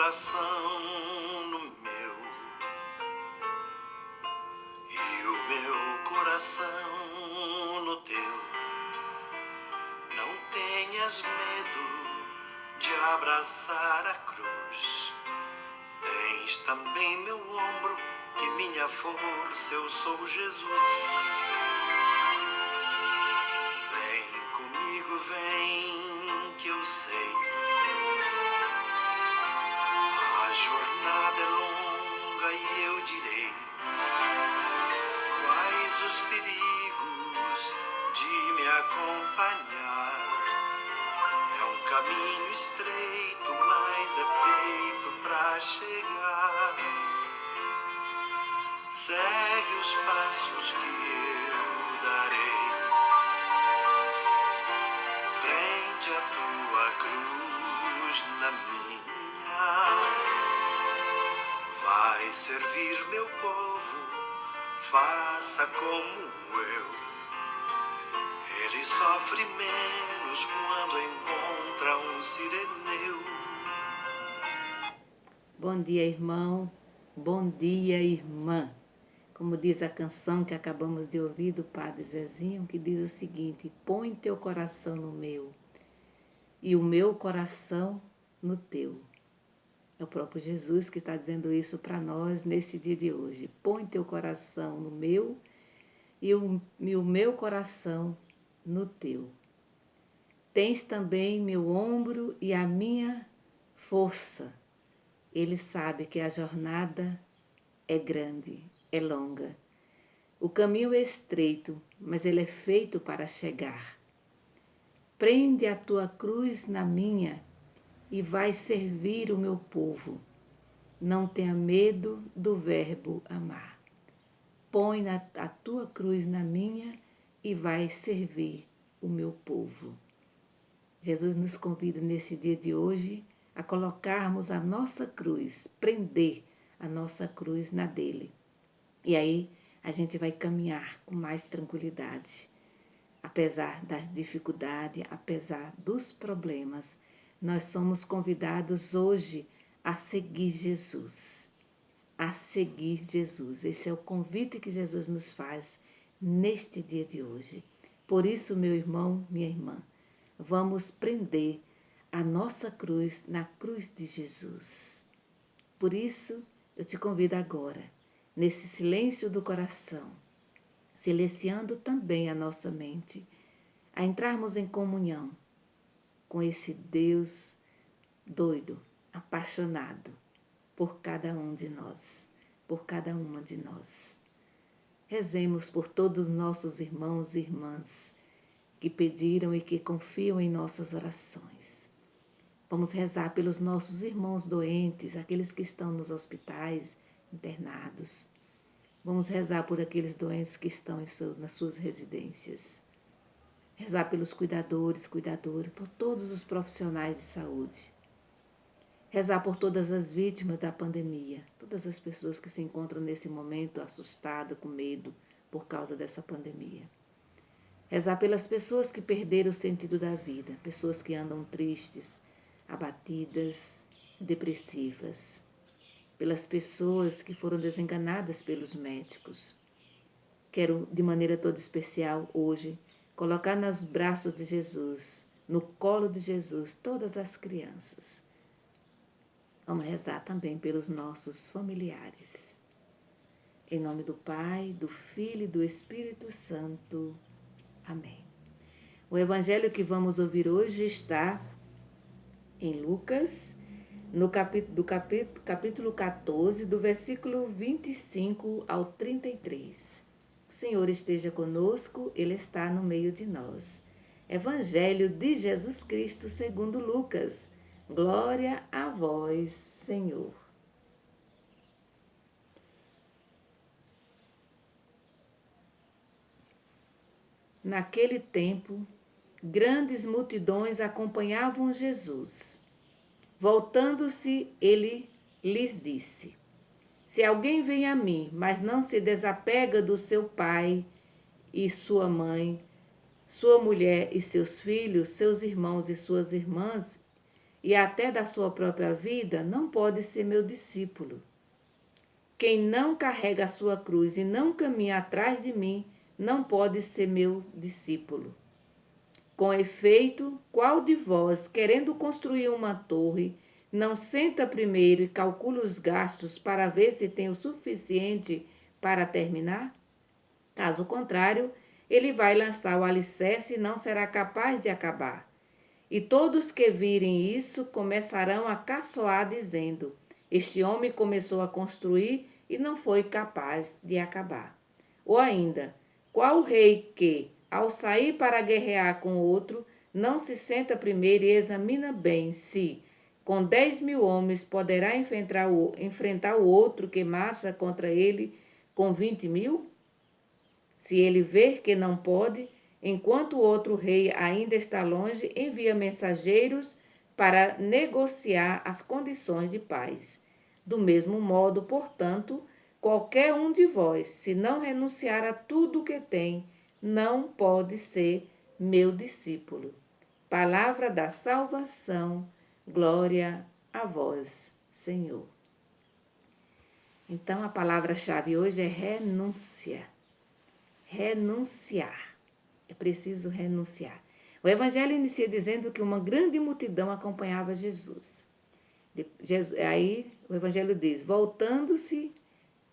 coração no meu e o meu coração no teu. Não tenhas medo de abraçar a cruz. Tens também meu ombro e minha força, eu sou Jesus. Vem comigo, vem, que eu sei. A jornada é longa e eu direi quais os perigos de me acompanhar. É um caminho estreito, mas é feito pra chegar. Segue os passos que eu darei. Prende a tua cruz na minha. Vai servir meu povo, faça como eu. Ele sofre menos quando encontra um sireneu. Bom dia, irmão. Bom dia, irmã. Como diz a canção que acabamos de ouvir do Padre Zezinho, que diz o seguinte: põe teu coração no meu e o meu coração no teu. É o próprio Jesus que está dizendo isso para nós nesse dia de hoje. Põe teu coração no meu e o meu coração no teu. Tens também meu ombro e a minha força. Ele sabe que a jornada é grande, é longa. O caminho é estreito, mas ele é feito para chegar. Prende a tua cruz na minha e vai servir o meu povo. Não tenha medo do verbo amar. Põe a tua cruz na minha e vai servir o meu povo. Jesus nos convida nesse dia de hoje a colocarmos a nossa cruz, prender a nossa cruz na dele. E aí a gente vai caminhar com mais tranquilidade. Apesar das dificuldades, apesar dos problemas, nós somos convidados hoje a seguir Jesus. A seguir Jesus. Esse é o convite que Jesus nos faz neste dia de hoje. Por isso, meu irmão, minha irmã, vamos prender a nossa cruz na cruz de Jesus. Por isso, eu te convido agora, nesse silêncio do coração, silenciando também a nossa mente, a entrarmos em comunhão com esse Deus doido, apaixonado por cada um de nós, por cada uma de nós. Rezemos por todos os nossos irmãos e irmãs que pediram e que confiam em nossas orações. Vamos rezar pelos nossos irmãos doentes, aqueles que estão nos hospitais, internados. Vamos rezar por aqueles doentes que estão nas suas residências. Rezar pelos cuidadoras, por todos os profissionais de saúde. Rezar por todas as vítimas da pandemia, todas as pessoas que se encontram nesse momento assustadas, com medo por causa dessa pandemia. Rezar pelas pessoas que perderam o sentido da vida, pessoas que andam tristes, abatidas, depressivas. Pelas pessoas que foram desenganadas pelos médicos. Quero, de maneira toda especial, hoje, colocar nos braços de Jesus, no colo de Jesus, todas as crianças. Vamos rezar também pelos nossos familiares. Em nome do Pai, do Filho e do Espírito Santo. Amém. O evangelho que vamos ouvir hoje está em Lucas, no capítulo 14, do versículo 25 ao 33. O Senhor esteja conosco, Ele está no meio de nós. Evangelho de Jesus Cristo segundo Lucas. Glória a vós, Senhor. Naquele tempo, grandes multidões acompanhavam Jesus. Voltando-se, ele lhes disse: Se alguém vem a mim, mas não se desapega do seu pai e sua mãe, sua mulher e seus filhos, seus irmãos e suas irmãs, e até da sua própria vida, não pode ser meu discípulo. Quem não carrega a sua cruz e não caminha atrás de mim, não pode ser meu discípulo. Com efeito, qual de vós, querendo construir uma torre, não senta primeiro e calcula os gastos para ver se tem o suficiente para terminar? Caso contrário, ele vai lançar o alicerce e não será capaz de acabar. E todos que virem isso começarão a caçoar, dizendo: Este homem começou a construir e não foi capaz de acabar. Ou ainda, qual rei que, ao sair para guerrear com outro, não se senta primeiro e examina bem se, com 10.000 homens, poderá enfrentar o outro que marcha contra ele com 20.000? Se ele ver que não pode, enquanto o outro rei ainda está longe, envia mensageiros para negociar as condições de paz. Do mesmo modo, portanto, qualquer um de vós, se não renunciar a tudo o que tem, não pode ser meu discípulo. Palavra da salvação, glória a vós, Senhor. Então, a palavra-chave hoje é renúncia. Renunciar. É preciso renunciar. O Evangelho inicia dizendo que uma grande multidão acompanhava Jesus. Aí o Evangelho diz, voltando-se,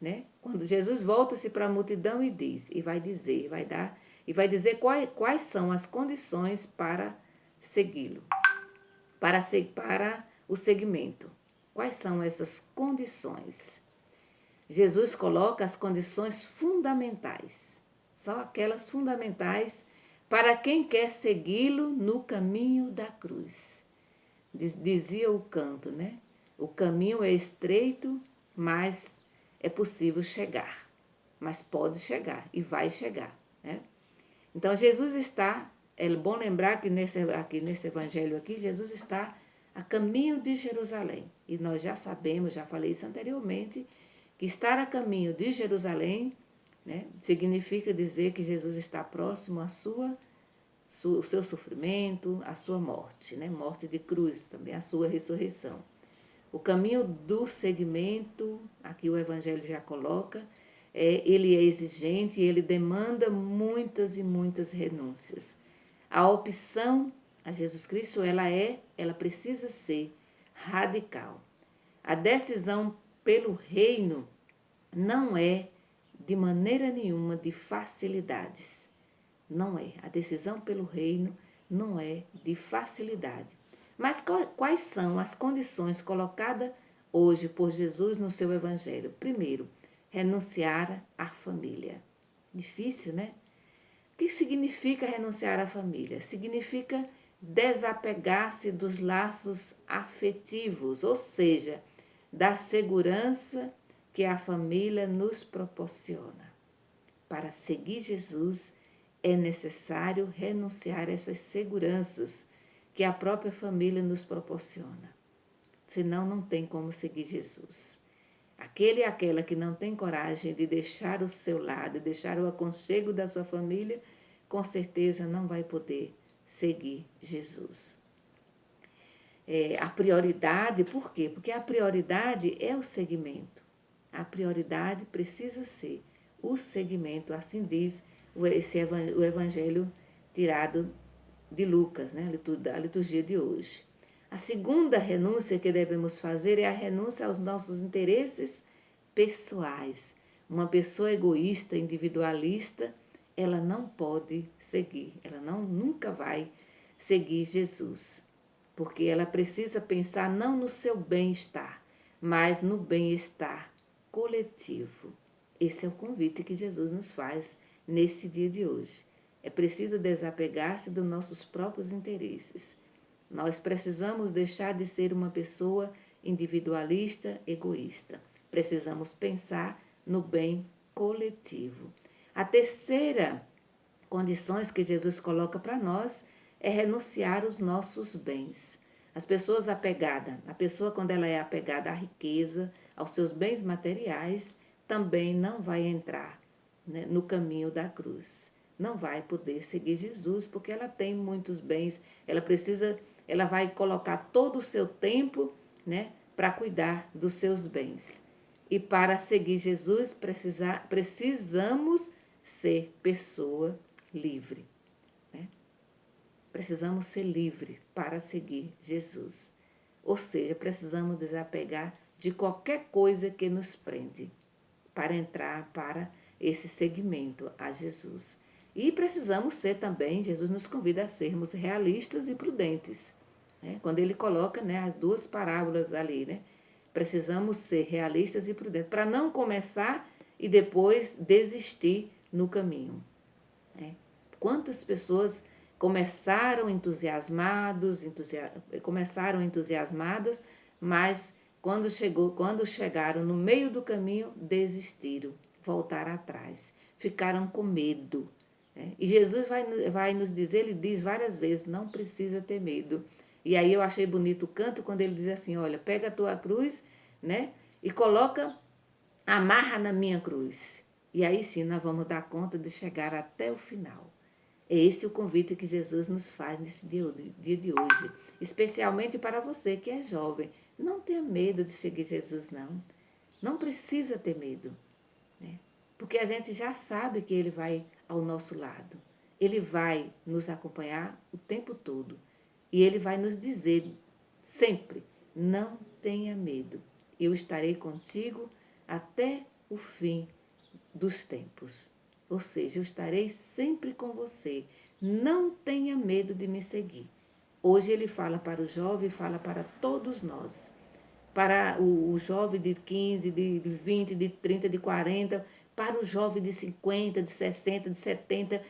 né? Quando Jesus volta-se para a multidão e diz, e vai dizer quais são as condições para segui-lo, para o seguimento. Quais são essas condições? Jesus coloca as condições fundamentais. São aquelas fundamentais para quem quer segui-lo no caminho da cruz. Dizia o canto, né? O caminho é estreito, mas é possível chegar. Mas pode chegar e vai chegar, né? Então Jesus está, é bom lembrar que nesse evangelho aqui, Jesus está a caminho de Jerusalém. E nós já sabemos, já falei isso anteriormente, que estar a caminho de Jerusalém, né, significa dizer que Jesus está próximo o seu sofrimento, a sua morte, né, morte de cruz, também a sua ressurreição. O caminho do seguimento, aqui o Evangelho já coloca, ele é exigente, ele demanda muitas e muitas renúncias. A opção a Jesus Cristo, ela precisa ser radical. A decisão pelo reino não é de maneira nenhuma de facilidades. Não é. A decisão pelo reino não é de facilidade. Mas quais são as condições colocadas hoje por Jesus no seu evangelho? Primeiro, renunciar à família. Difícil, né? O que significa renunciar à família? Significa desapegar-se dos laços afetivos, ou seja, da segurança que a família nos proporciona. Para seguir Jesus, é necessário renunciar a essas seguranças que a própria família nos proporciona. Senão, não tem como seguir Jesus. Aquele e aquela que não tem coragem de deixar o seu lado, deixar o aconchego da sua família, com certeza não vai poder seguir Jesus. A prioridade, por quê? Porque a prioridade é o seguimento. A prioridade precisa ser o seguimento, assim diz o evangelho tirado de Lucas, né? A liturgia de hoje. A segunda renúncia que devemos fazer é a renúncia aos nossos interesses pessoais. Uma pessoa egoísta, individualista, ela não pode seguir, ela nunca vai seguir Jesus, porque ela precisa pensar não no seu bem-estar, mas no bem-estar coletivo. Esse é o convite que Jesus nos faz nesse dia de hoje. É preciso desapegar-se dos nossos próprios interesses. Nós precisamos deixar de ser uma pessoa individualista, egoísta. Precisamos pensar no bem coletivo. A terceira condição que Jesus coloca para nós é renunciar aos nossos bens. As pessoas apegadas, a pessoa quando ela é apegada à riqueza, aos seus bens materiais, também não vai entrar, né, no caminho da cruz. Não vai poder seguir Jesus porque ela tem muitos bens, ela precisa ela vai colocar todo o seu tempo, né, para cuidar dos seus bens. E para seguir Jesus, precisamos ser pessoa livre. Né? Precisamos ser livre para seguir Jesus. Ou seja, precisamos desapegar de qualquer coisa que nos prende para entrar para esse segmento a Jesus. E precisamos ser também, Jesus nos convida a sermos realistas e prudentes. Né? Quando ele coloca, né, as duas parábolas ali, né? Precisamos ser realistas e prudentes para não começar e depois desistir no caminho. Né? Quantas pessoas começaram entusiasmadas, mas quando chegaram no meio do caminho, desistiram, voltaram atrás, ficaram com medo. Né? E Jesus vai nos dizer, ele diz várias vezes, não precisa ter medo. E aí eu achei bonito o canto quando ele diz assim, olha, pega a tua cruz, né, e amarra na minha cruz. E aí sim nós vamos dar conta de chegar até o final. É esse o convite que Jesus nos faz nesse dia de hoje. Especialmente para você que é jovem. Não tenha medo de seguir Jesus, não. Não precisa ter medo. Né? Porque a gente já sabe que Ele vai ao nosso lado. Ele vai nos acompanhar o tempo todo. E Ele vai nos dizer sempre, não tenha medo. Eu estarei contigo até o fim dos tempos. Ou seja, eu estarei sempre com você. Não tenha medo de me seguir. Hoje ele fala para o jovem, fala para todos nós. Para o jovem de 15, de 20, de 30, de 40, para o jovem de 50, de 60, de 70,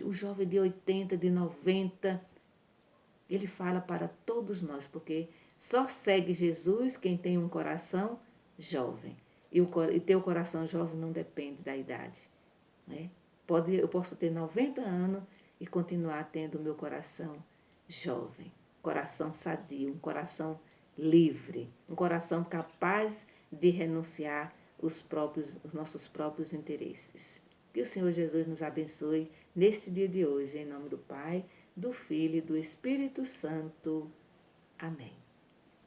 o jovem de 80, de 90. Ele fala para todos nós, porque só segue Jesus quem tem um coração jovem. E ter o coração jovem não depende da idade. Né? Eu posso ter 90 anos e continuar tendo o meu coração jovem, coração sadio, um coração livre, um coração capaz de renunciar os nossos próprios interesses. Que o Senhor Jesus nos abençoe nesse dia de hoje, em nome do Pai, do Filho e do Espírito Santo. Amém.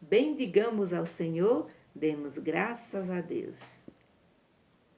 Bendigamos ao Senhor, demos graças a Deus.